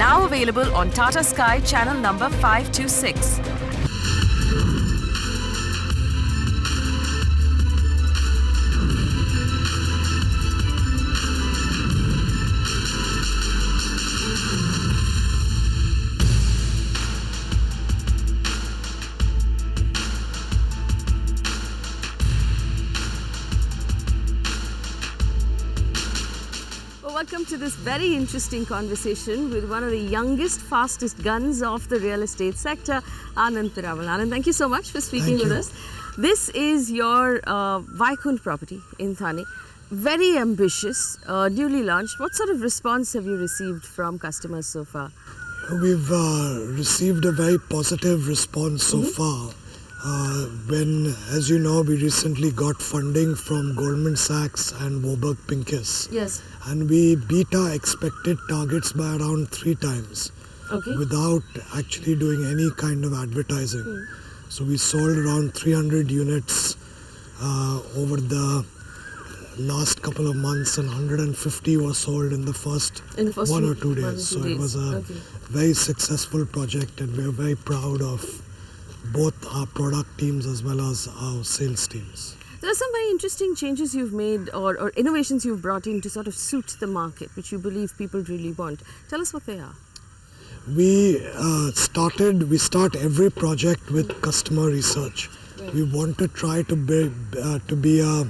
Now available on Tata Sky channel number 526. Welcome to this very interesting conversation with one of the youngest, fastest guns of the real estate sector, Anand Piramal. Anand, thank you so much for speaking with us. This is your Vaikund property in Thane. Very ambitious, newly launched. What sort of response have you received from customers so far? We've received a very positive response so far. When, as you know, we recently got funding from Goldman Sachs and Warburg Pincus. Yes. And we beat our expected targets by around 3 times without actually doing any kind of advertising. So we sold around 300 units over the last couple of months, and 150 were sold in the first 1 or 2 days. So it was a very successful project, and we're very proud of both our product teams as well as our sales teams. There are some very interesting changes you've made or innovations you've brought in to sort of suit the market, which you believe people really want. Tell us what they are. We start every project with customer research. Right. We want to try to be a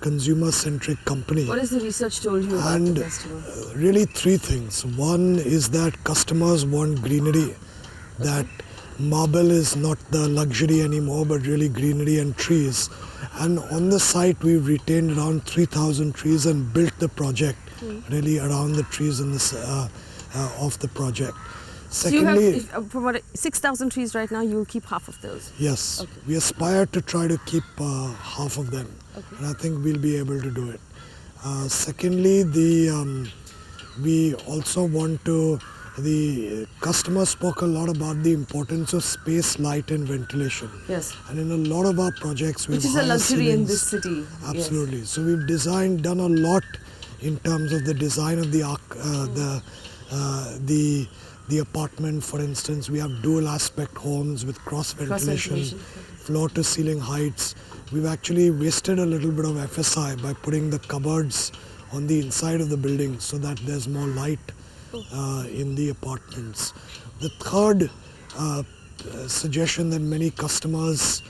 consumer-centric company. What has the research told you about the customer? Really 3 things. One is that customers want greenery, that marble is not the luxury anymore, but really greenery and trees. And on the site, we've retained around 3,000 trees and built the project really around the trees in this, of the project. Secondly, so you have, from 6,000 trees right now, you'll keep half of those? Yes. Okay. We aspire to try to keep half of them. And I think we'll be able to do it. Secondly, we also want to... The customer spoke a lot about the importance of space, light and ventilation. Yes. And in a lot of our projects, which is a luxury in this city. Absolutely. Yes. So we've done a lot in terms of the design of the apartment. For instance, we have dual aspect homes with cross ventilation, floor to ceiling heights. We've actually wasted a little bit of FSI by putting the cupboards on the inside of the building so that there's more light in the apartments. The third suggestion that many customers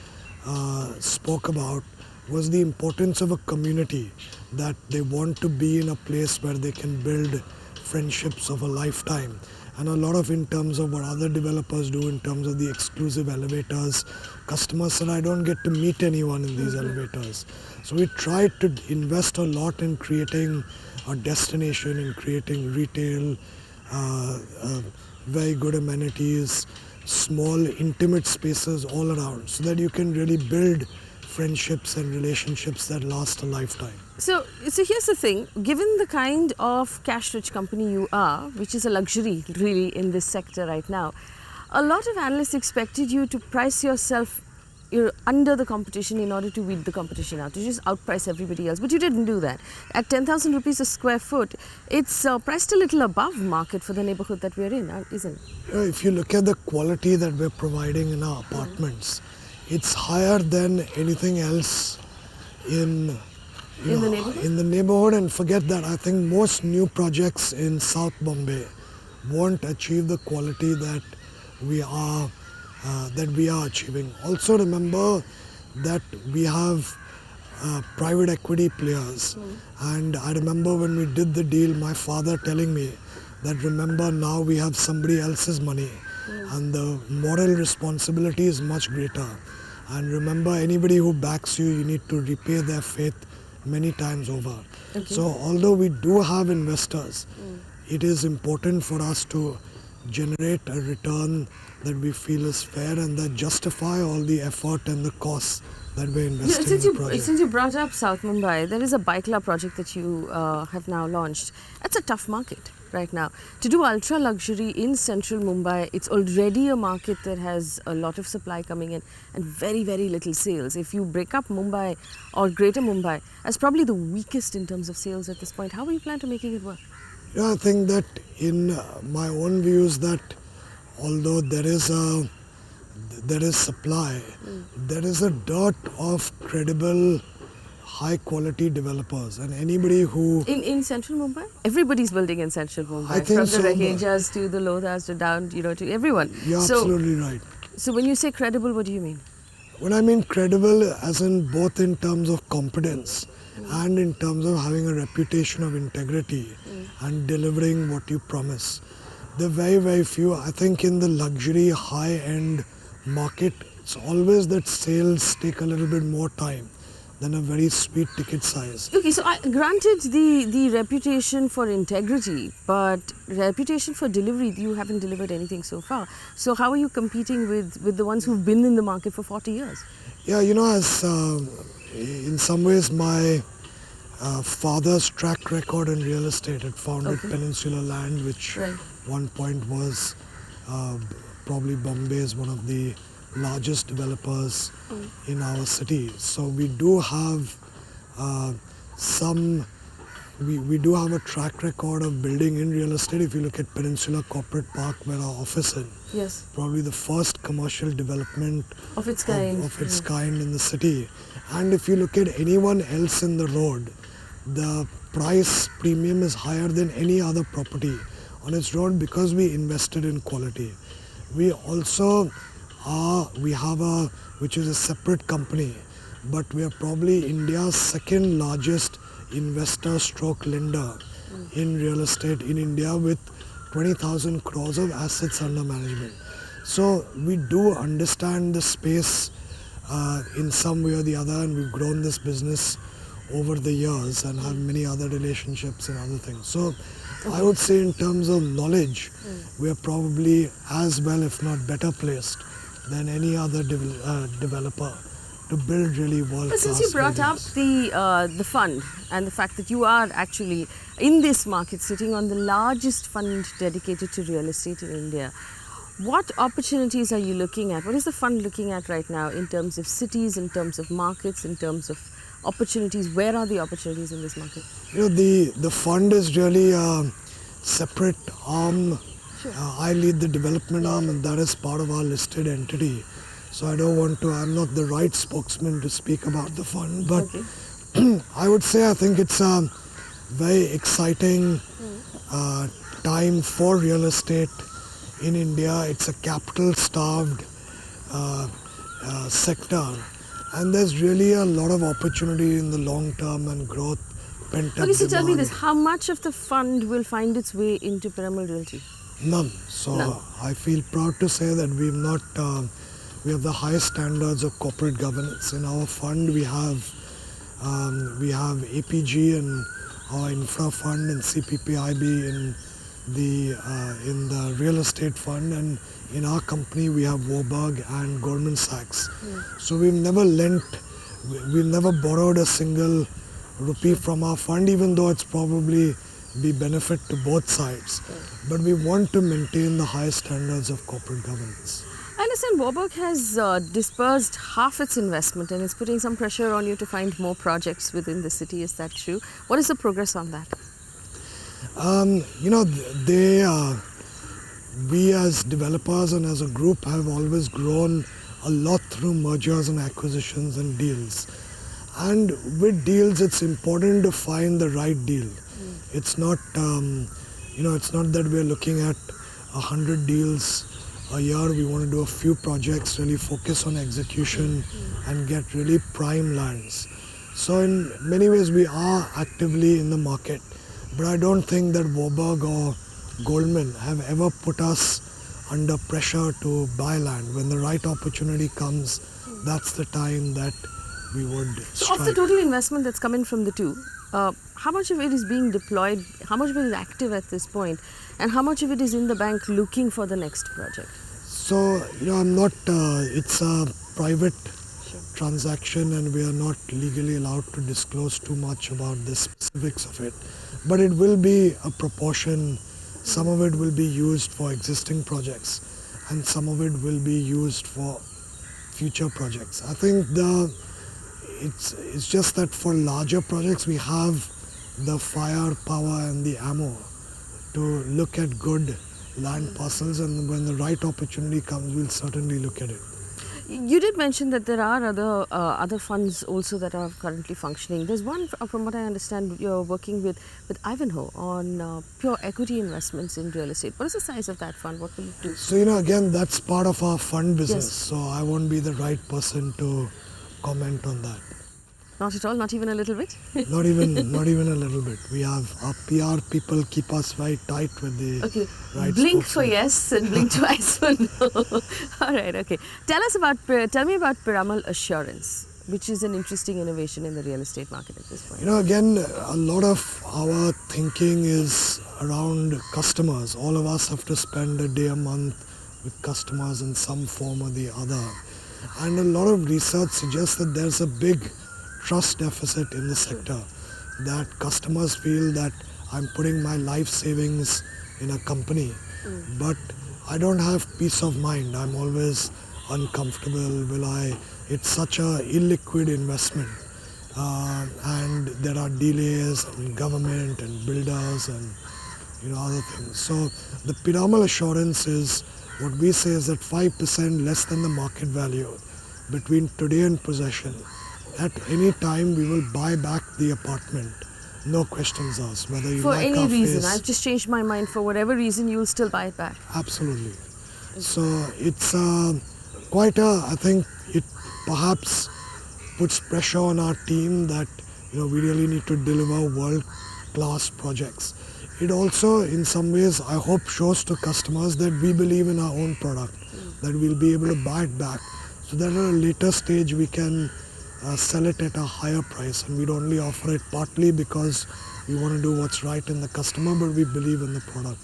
spoke about was the importance of a community, that they want to be in a place where they can build friendships of a lifetime. And a lot of in terms of what other developers do in terms of the exclusive elevators, customers said, I don't get to meet anyone in these elevators. So we tried to invest a lot in creating a destination, in creating retail, very good amenities, small intimate spaces all around, so that you can really build friendships and relationships that last a lifetime. So here's the thing, given the kind of cash-rich company you are, which is a luxury really in this sector right now, a lot of analysts expected you to price yourself under the competition in order to beat the competition out, to just outprice everybody else. But you didn't do that. At 10,000 rupees a square foot, it's priced a little above market for the neighborhood that we're in, isn't it? If you look at the quality that we're providing in our apartments, it's higher than anything else in the neighborhood. And forget that, I think most new projects in South Bombay won't achieve the quality that we are achieving. Also remember that we have private equity players, and I remember when we did the deal, my father telling me that remember now we have somebody else's money and the moral responsibility is much greater. And remember, anybody who backs you, you need to repay their faith many times over. So although we do have investors, it is important for us to generate a return that we feel is fair and that justify all the effort and the costs that we're investing in the project. Since you brought up South Mumbai, there is a Bike project that you have now launched. It's a tough market right now. To do ultra luxury in central Mumbai, it's already a market that has a lot of supply coming in and very, very little sales. If you break up Mumbai or Greater Mumbai as probably the weakest in terms of sales at this point, how are you planning to making it work? I think that in my own views that although there is supply, there is a dearth of credible, high-quality developers, and anybody who In central Mumbai? Everybody's building in central Mumbai. I think From so, the but- Rahejas to the Lodhas to down, to everyone. you're So, absolutely right. so when you say credible, what do you mean? When I mean credible, as in both in terms of competence and in terms of having a reputation of integrity and delivering what you promise. There are very, very few. I think in the luxury, high-end market, it's always that sales take a little bit more time than a very sweet ticket size. Okay, so granted the reputation for integrity, but reputation for delivery, you haven't delivered anything so far. So how are you competing with the ones who've been in the market for 40 years? Yeah, as in some ways my father's track record in real estate had founded Peninsula Land, which Right. one point was probably Bombay's one of the largest developers in our city. So we do have we do have a track record of building in real estate. If you look at Peninsula Corporate Park, where our office is, Yes, probably the first commercial development of its kind. of its kind in the city. And if you look at anyone else in the road, the price premium is higher than any other property on its road because we invested in quality. We also we have which is a separate company, but we are probably India's second largest investor stroke lender in real estate in India with 20,000 crores of assets under management. So we do understand the space in some way or the other, and we've grown this business over the years and have many other relationships and other things. So I would say in terms of knowledge, we are probably as well, if not better placed than any other developer to build really world-class But since you brought up the fund and the fact that you are actually in this market sitting on the largest fund dedicated to real estate in India, what opportunities are you looking at? What is the fund looking at right now in terms of cities, in terms of markets, in terms of opportunities? Where are the opportunities in this market? The fund is really a separate arm. Sure. I lead the development arm, and that is part of our listed entity. So I don't want to, I'm not the right spokesman to speak about the fund, but I would say I think it's a very exciting time for real estate in India. It's a capital-starved sector, and there's really a lot of opportunity in the long term and growth, pent-up Okay, so tell me demand. this, how much of the fund will find its way into Piramal Realty? None. So None. I feel proud to say that we've not, we have the highest standards of corporate governance. In our fund, we have APG and our infra fund and CPPIB in the real estate fund, and in our company we have Warburg and Goldman Sachs. So we've never borrowed a single rupee from our fund, even though it's probably be benefit to both sides. But we want to maintain the highest standards of corporate governance. I understand Warburg has dispersed half its investment and is putting some pressure on you to find more projects within the city. Is that true? What is the progress on that? We as developers and as a group have always grown a lot through mergers and acquisitions and deals. And with deals, it's important to find the right deal. It's not, it's not that we're looking at 100 deals a year. We want to do a few projects, really focus on execution and get really prime lands. So in many ways, we are actively in the market. But I don't think that Warburg or Goldman have ever put us under pressure to buy land. When the right opportunity comes, that's the time that we would So of the strike. total investment that's come in from the two, how much of it is being deployed, how much of it is active at this point, and how much of it is in the bank looking for the next project? So, I'm not, it's a private transaction and we are not legally allowed to disclose too much about the specifics of it. But it will be a proportion. Some of it will be used for existing projects and some of it will be used for future projects. I think it's just that for larger projects we have the firepower and the ammo to look at good land parcels, and when the right opportunity comes, we'll certainly look at it. You did mention that there are other funds also that are currently functioning. There's one, from what I understand, you're working with Ivanhoe on pure equity investments in real estate. What is the size of that fund? What will it do? So, again, that's part of our fund business, Yes. so I won't be the right person to comment on that. Not at all, not even a little bit? Not even a little bit. We have our PR people keep us very tight with the Okay, right blink for spokesman. yes and blink twice for no. All right, okay. Tell me about Piramal Assurance, which is an interesting innovation in the real estate market at this point. Again, a lot of our thinking is around customers. All of us have to spend a day a month with customers in some form or the other. And a lot of research suggests that there's a big trust deficit in the sector, that customers feel that I'm putting my life savings in a company, but I don't have peace of mind. I'm always uncomfortable. It's such a illiquid investment, and there are delays in government and builders and other things. So the Piramal Assurance is, what we say is that 5% less than the market value between today and possession. At any time, we will buy back the apartment. No questions asked. Whether you For like any our reason, face, I've just changed my mind. For whatever reason, you'll still buy it back. absolutely. So it's I think it perhaps puts pressure on our team that we really need to deliver world-class projects. It also, in some ways, I hope shows to customers that we believe in our own product, that we'll be able to buy it back, so that at a later stage we can sell it at a higher price, and we'd only offer it partly because we want to do what's right in the customer, but we believe in the product.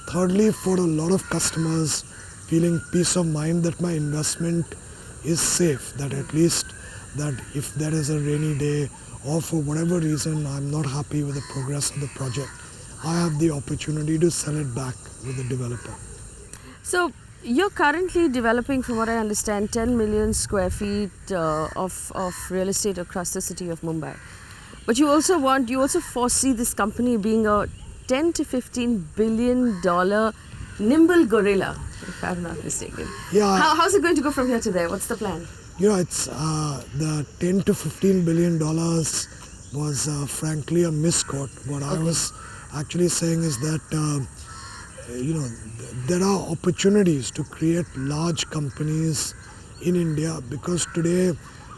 Thirdly, for a lot of customers, feeling peace of mind that my investment is safe, that at least that if there is a rainy day or for whatever reason I'm not happy with the progress of the project, I have the opportunity to sell it back with the developer. So you're currently developing, from what I understand, 10 million square feet of real estate across the city of Mumbai. But you also foresee this company being a 10 to 15 billion dollar nimble gorilla, if I'm not mistaken. Yeah. How's it going to go from here to there? What's the plan? It's the 10 to 15 billion dollars was frankly a misquote. What I was actually saying is that there are opportunities to create large companies in India, because today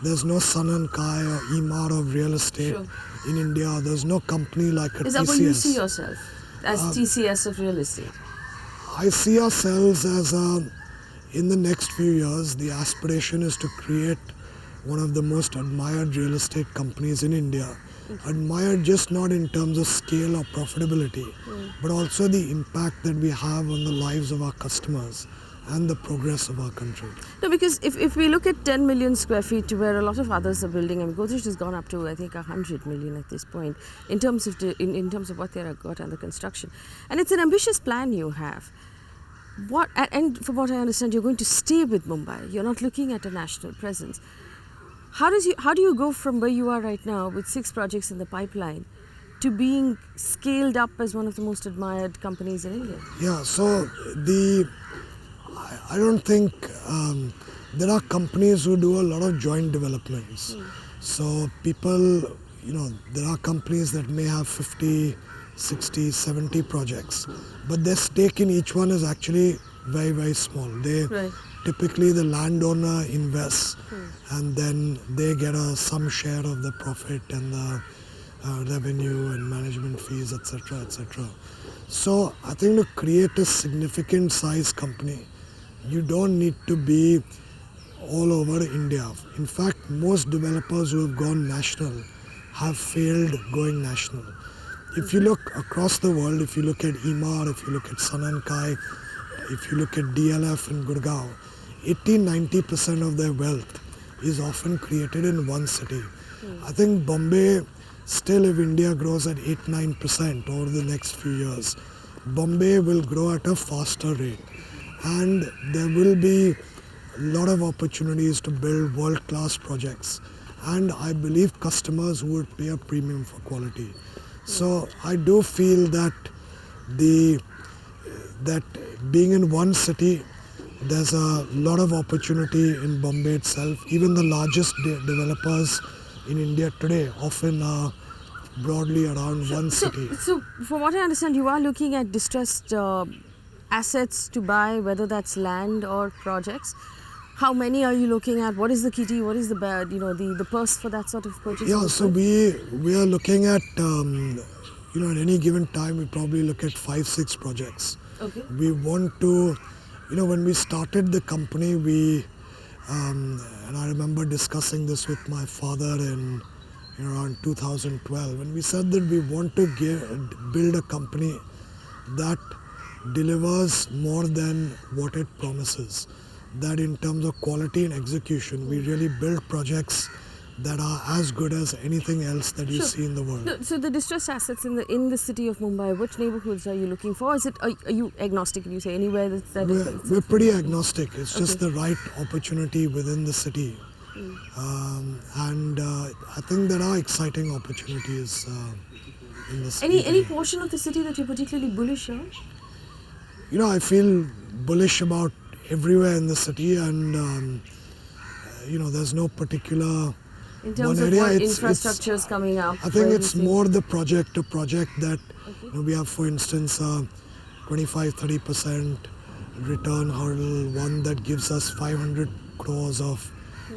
there's no Sun and Kai or Emaar of real estate in India. There's no company like a TCS. Is that what you see yourself as TCS of real estate? I see ourselves as in the next few years, the aspiration is to create one of the most admired real estate companies in India. Admired just not in terms of scale or profitability, but also the impact that we have on the lives of our customers and the progress of our country. No, because if we look at 10 million square feet to where a lot of others are building, and Godrej has gone up to, I think, 100 million at this point in terms of in terms of what they have got under construction, and it's an ambitious plan you have. And from what I understand, you're going to stay with Mumbai. You're not looking at a national presence. How do you go from where you are right now with 6 projects in the pipeline to being scaled up as one of the most admired companies in India? Yeah, so I don't think there are companies who do a lot of joint developments. So people, there are companies that may have 50, 60, 70 projects, but their stake in each one is actually very, very small. Typically the landowner invests and then they get some share of the profit and the revenue and management fees, etc., etc. So I think to create a significant size company, you don't need to be all over India. In fact, most developers who have gone national have failed going national. If you look across the world, if you look at Emaar, if you look at Sun and Kai, if you look at DLF in Gurgaon, 80-90% of their wealth is often created in one city. I think Bombay, still if India grows at 8-9% over the next few years, Bombay will grow at a faster rate. And there will be a lot of opportunities to build world-class projects. And I believe customers would pay a premium for quality. So I do feel that the that being in one city, there's a lot of opportunity in Bombay itself. Even the largest developers in India today often are broadly around one city. So, from what I understand, you are looking at distressed assets to buy, whether that's land or projects. How many are you looking at? What is the kitty? What is the the purse for that sort of purchase? Yeah, so we are looking at at any given time we probably look at 5-6 projects. Okay. We want to, when we started the company, we and I remember discussing this with my father in around 2012, and we said that we want to build a company that delivers more than what it promises. That in terms of quality and execution, we really build projects that are as good as anything else that you see in the world. So the distressed assets in the city of Mumbai, which neighborhoods are you looking for? Are you agnostic? If you say anywhere We're pretty agnostic. It's just the right opportunity within the city. And I think there are exciting opportunities in the city. Any portion of the city that you're particularly bullish on? I feel bullish about everywhere in the city, and there's no particular in terms of what infrastructure is coming up. I think it's more the project to project that we have, for instance, 25-30% return hurdle, one that gives us 500 crores of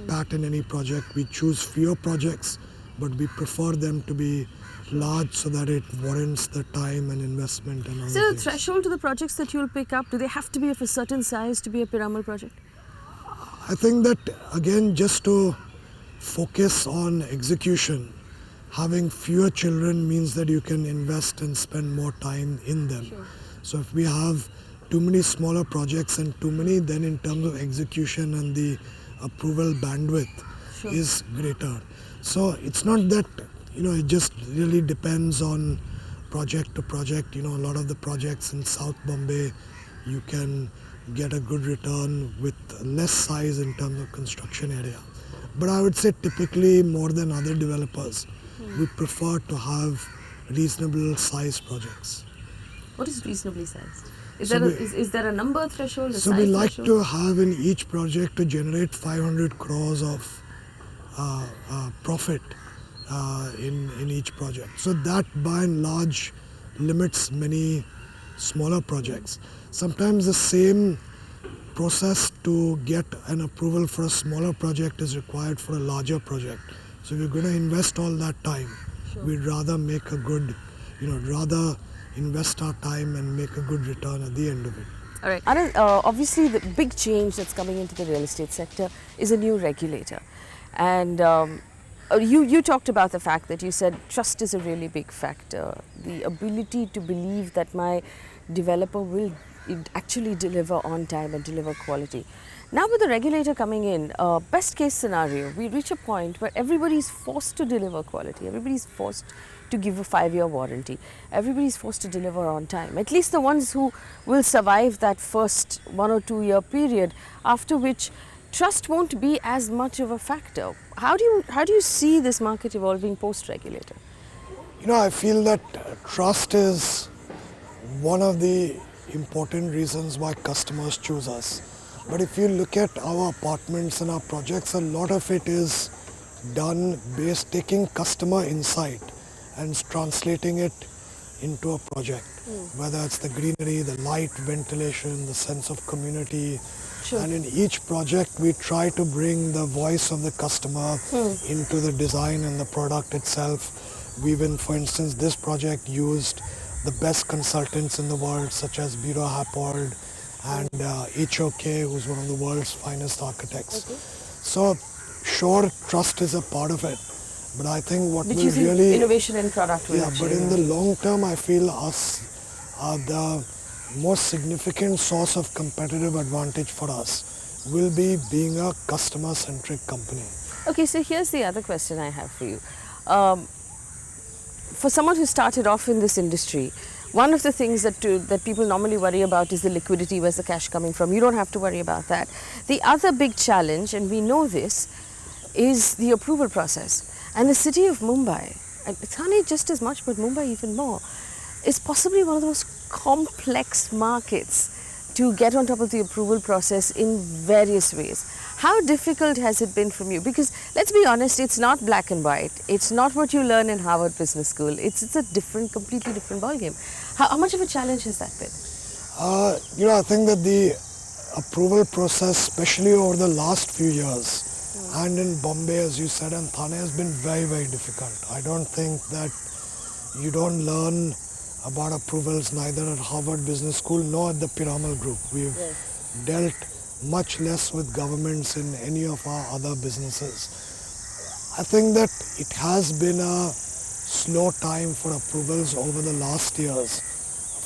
PAT in any project. We choose fewer projects, but we prefer them to be large so that it warrants the time and investment and all. Is there a threshold to the projects that you'll pick up? Do they have to be of a certain size to be a Piramal project? I think that, again, just to focus on execution, having fewer children means that you can invest and spend more time in them. Sure. So if we have too many smaller projects and too many, then in terms of execution and the approval bandwidth is greater. So it's not that, it just really depends on project to project. A lot of the projects in South Bombay, you can get a good return with less size in terms of construction area. But I would say typically more than other developers, we prefer to have reasonable size projects. What is reasonably sized? Is there a number threshold? So we like to have in each project to generate 500 crores of profit in each project. So that by and large limits many smaller projects. Sometimes the same process to get an approval for a smaller project is required for a larger project. So if you're going to invest all that time, we'd rather make a good, rather invest our time and make a good return at the end of it. All right. Anand, obviously the big change that's coming into the real estate sector is a new regulator. And you talked about the fact that you said trust is a really big factor. The ability to believe that my developer will actually deliver on time and deliver quality. Now with the regulator coming in, best case scenario, we reach a point where everybody's forced to deliver quality. Everybody's forced to give a 5-year warranty. Everybody's forced to deliver on time. At least the ones who will survive that first 1 or 2 year period, after which trust won't be as much of a factor. How do you see this market evolving post-regulator? I feel that trust is one of the important reasons why customers choose us. But if you look at our apartments and our projects, a lot of it is done based taking customer insight and translating it into a project. Whether it's the greenery, the light, ventilation, the sense of community. And in each project we try to bring the voice of the customer into the design and the product itself. We even, for instance, this project used the best consultants in the world, such as Bureau Happold and HOK, who's one of the world's finest architects. So sure, trust is a part of it, but I think what will really innovation in product will but in the long term, I feel us are the most significant source of competitive advantage for us will be being a customer-centric company. Okay, so here's the other question I have for you. For someone who started off in this industry, one of the things that people normally worry about is the liquidity, where's the cash coming from. You don't have to worry about that. The other big challenge, and we know this, is the approval process. And the city of Mumbai, and Thane just as much, but Mumbai even more, is possibly one of the most complex markets to get on top of the approval process in various ways. How difficult has it been from you? Because let's be honest, it's not black and white. It's not what you learn in Harvard Business School. It's a different, completely different ballgame. How much of a challenge has that been? I think that the approval process, especially over the last few years, and in Bombay, as you said, and Thane, has been very, very difficult. I don't think that you don't learn about approvals neither at Harvard Business School nor at the Piramal Group. We've dealt much less with governments in any of our other businesses. I think that it has been a slow time for approvals over the last years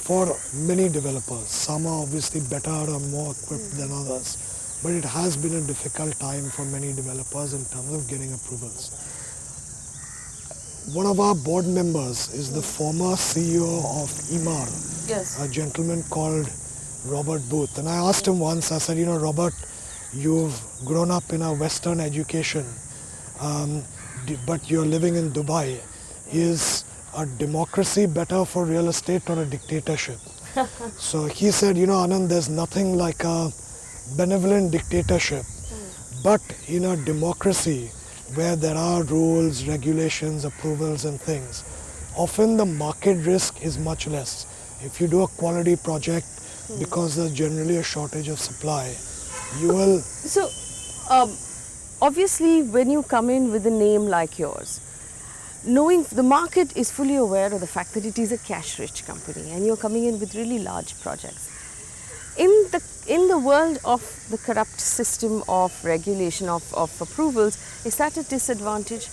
for many developers. Some are obviously better or more equipped than others, but it has been a difficult time for many developers in terms of getting approvals. One of our board members is the former CEO of EMAR, a gentleman called Robert Booth. And I asked him once, I said, Robert, you've grown up in a Western education, but you're living in Dubai. Is a democracy better for real estate or a dictatorship? So he said, Anand, there's nothing like a benevolent dictatorship, but in a democracy where there are rules, regulations, approvals and things, often the market risk is much less. If you do a quality project, because there's generally a shortage of supply, you will... So, obviously when you come in with a name like yours, knowing the market is fully aware of the fact that it is a cash-rich company and you're coming in with really large projects. In the world of the corrupt system of regulation of approvals, is that a disadvantage?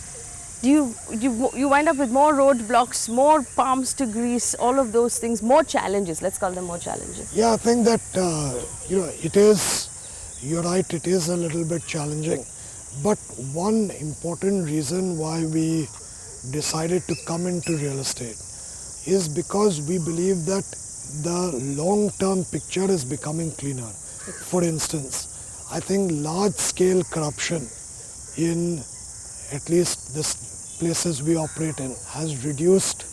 Do you wind up with more roadblocks, more palms to grease, all of those things, more challenges? Let's call them more challenges. Yeah, I think that it is. You're right. It is a little bit challenging, but one important reason why we decided to come into real estate is because we believe that the long-term picture is becoming cleaner. For instance, I think large-scale corruption in at least the places we operate in has reduced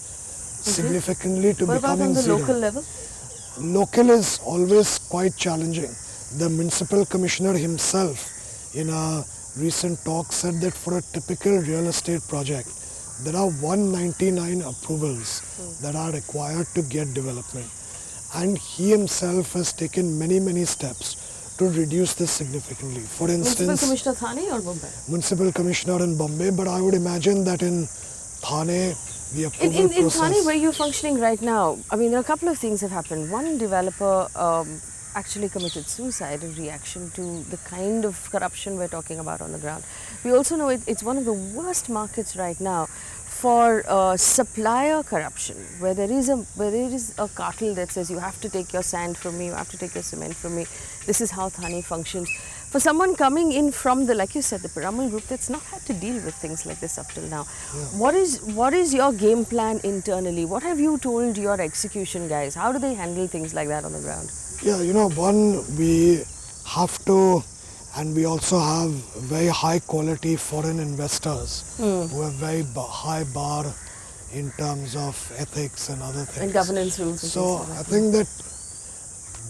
significantly to becoming zero. What about on the local level? Local is always quite challenging. The municipal commissioner himself in a recent talk said that for a typical real estate project, there are 199 approvals that are required to get development. And he himself has taken many steps to reduce this significantly. For instance, Municipal Commissioner Thane or Bombay? Municipal Commissioner in Bombay, but I would imagine that in Thane, the approval in process... Thane, where you're functioning right now, I mean, a couple of things have happened. One developer actually committed suicide in reaction to the kind of corruption we're talking about on the ground. We also know it's one of the worst markets right now for supplier corruption, where there is a cartel that says you have to take your sand from me, you have to take your cement from me. This is how Thane functions. For someone coming in from the, like you said, the Piramal Group, that's not had to deal with things like this up till now. Yeah. What is your game plan internally? What have you told your execution guys? How do they handle things like that on the ground? Yeah, one, we have to, and we also have very high quality foreign investors who have very high bar in terms of ethics and other things. And governance rules. And so I think that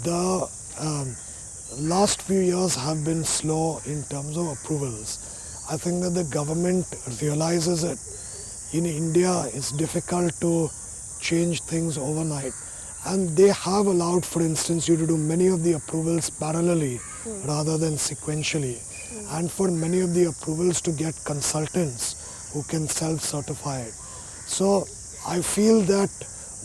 the last few years have been slow in terms of approvals. I think that the government realizes it. In India, it's difficult to change things overnight. And they have allowed, for instance, you to do many of the approvals parallelly rather than sequentially. And for many of the approvals to get consultants who can self-certify it. So I feel that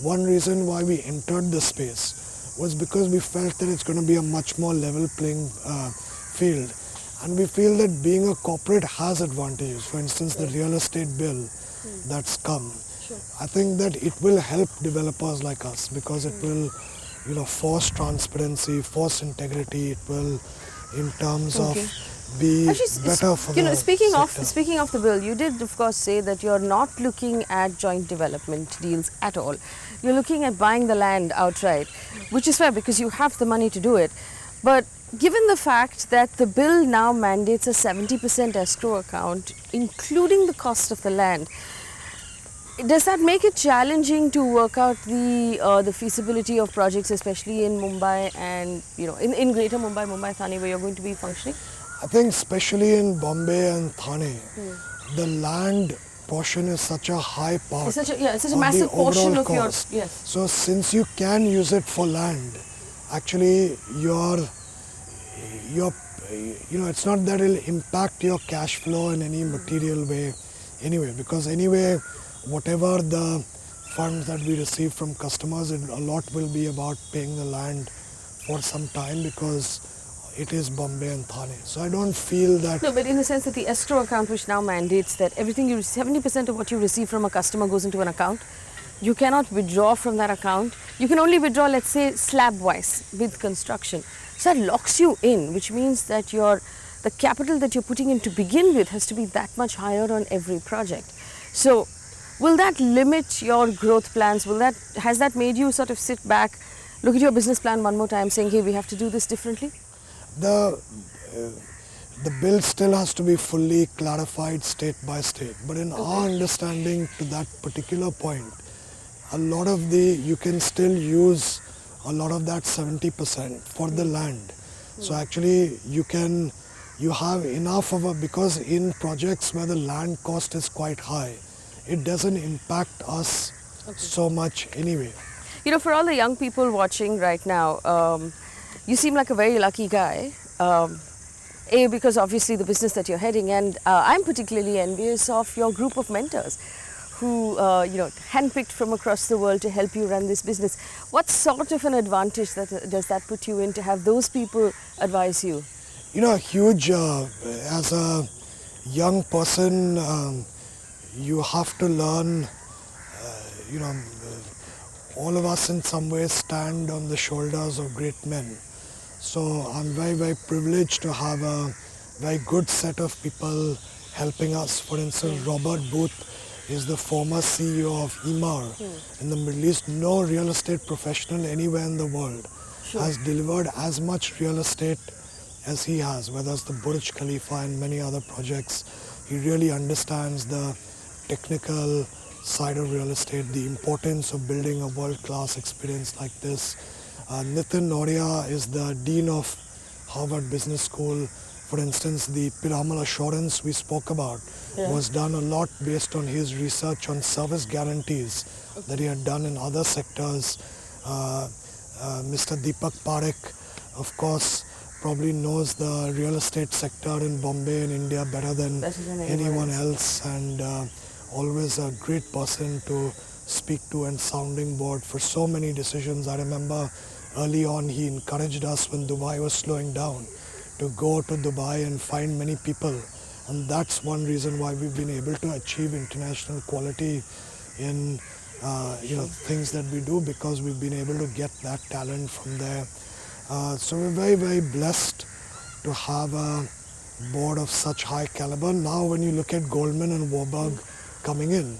one reason why we entered the space was because we felt that it's going to be a much more level playing field. And we feel that being a corporate has advantages. For instance, the real estate bill that's come. Sure. I think that it will help developers like us because it will, force transparency, force integrity. It will, in terms of be better for the Speaking of the bill, you did of course say that you're not looking at joint development deals at all. You're looking at buying the land outright, which is fair because you have the money to do it. But given the fact that the bill now mandates a 70% escrow account, including the cost of the land, Does that make it challenging to work out the feasibility of projects, especially in Mumbai and in Greater Mumbai, Thane, where you're going to be functioning? I think especially in Bombay and Thane, the land portion is such a high part. It's such a of massive the portion overall of your cost. yes. So since you can use it for land, actually it's not that it'll impact your cash flow in any material way anyway, because anyway, whatever the funds that we receive from customers, a lot will be about paying the land for some time because it is Bombay and Thane. So I don't feel that... No, but in the sense that the escrow account, which now mandates that everything 70% of what you receive from a customer goes into an account, you cannot withdraw from that account. You can only withdraw, let's say, slab-wise with construction. So that locks you in, which means that the capital that you're putting in to begin with has to be that much higher on every project. So will that limit your growth plans? Has that made you sort of sit back, look at your business plan one more time, saying, hey, we have to do this differently? The bill still has to be fully clarified state by state. But in our understanding to that particular point, a lot of you can still use a lot of that 70% for the land. So actually you have enough because in projects where the land cost is quite high, it doesn't impact us so much anyway. For all the young people watching right now, you seem like a very lucky guy. Because obviously the business that you're heading, and I'm particularly envious of your group of mentors who, handpicked from across the world to help you run this business. What sort of an advantage does that put you in to have those people advise you? Huge, as a young person, you have to learn, all of us in some ways stand on the shoulders of great men. So I'm very, very privileged to have a very good set of people helping us. For instance, Robert Booth is the former CEO of Emaar in the Middle East. No real estate professional anywhere in the world has delivered as much real estate as he has, whether it's the Burj Khalifa and many other projects. He really understands the technical side of real estate, the importance of building a world-class experience like this. Nitin Noria is the Dean of Harvard Business School. For instance, the Piramal assurance we spoke about was done a lot based on his research on service guarantees that he had done in other sectors. Mr. Deepak Parekh, of course, probably knows the real estate sector in Bombay and India better than anyone else, and always a great person to speak to and sounding board for so many decisions. I remember early on he encouraged us when Dubai was slowing down to go to Dubai and find many people, and that's one reason why we've been able to achieve international quality in things that we do, because we've been able to get that talent from there. So we're very, very blessed to have a board of such high caliber. Now when you look at Goldman and Warburg coming in,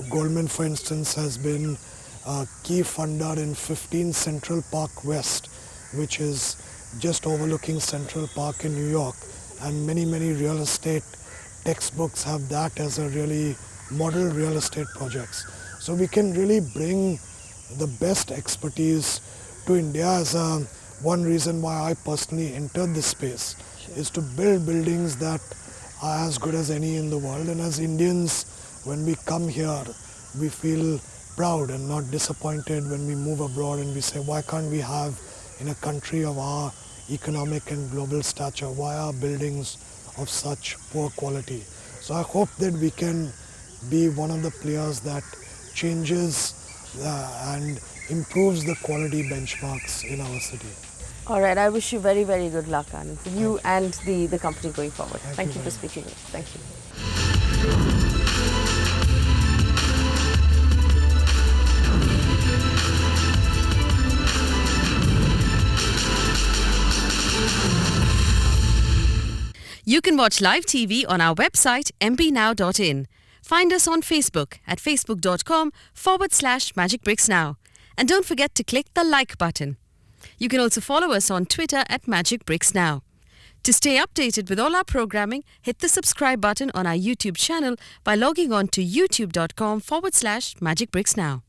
Goldman, for instance, has been a key funder in 15 Central Park West, which is just overlooking Central Park in New York, and many, many real estate textbooks have that as a really model real estate projects. So we can really bring the best expertise to India. As one reason why I personally entered this space is to build buildings that are as good as any in the world. And as Indians, when we come here, we feel proud and not disappointed when we move abroad and we say, why can't we have in a country of our economic and global stature, why are buildings of such poor quality? So I hope that we can be one of the players that changes and improves the quality benchmarks in our city. All right, I wish you very, very good luck, Anand, for you and the company going forward. Thank you for speaking with us. Thank you. You can watch live TV on our website mbnow.in. Find us on Facebook at facebook.com/Magicbricks Now. And don't forget to click the like button. You can also follow us on Twitter at Magicbricks Now. To stay updated with all our programming, hit the subscribe button on our YouTube channel by logging on to youtube.com/Magicbricks Now.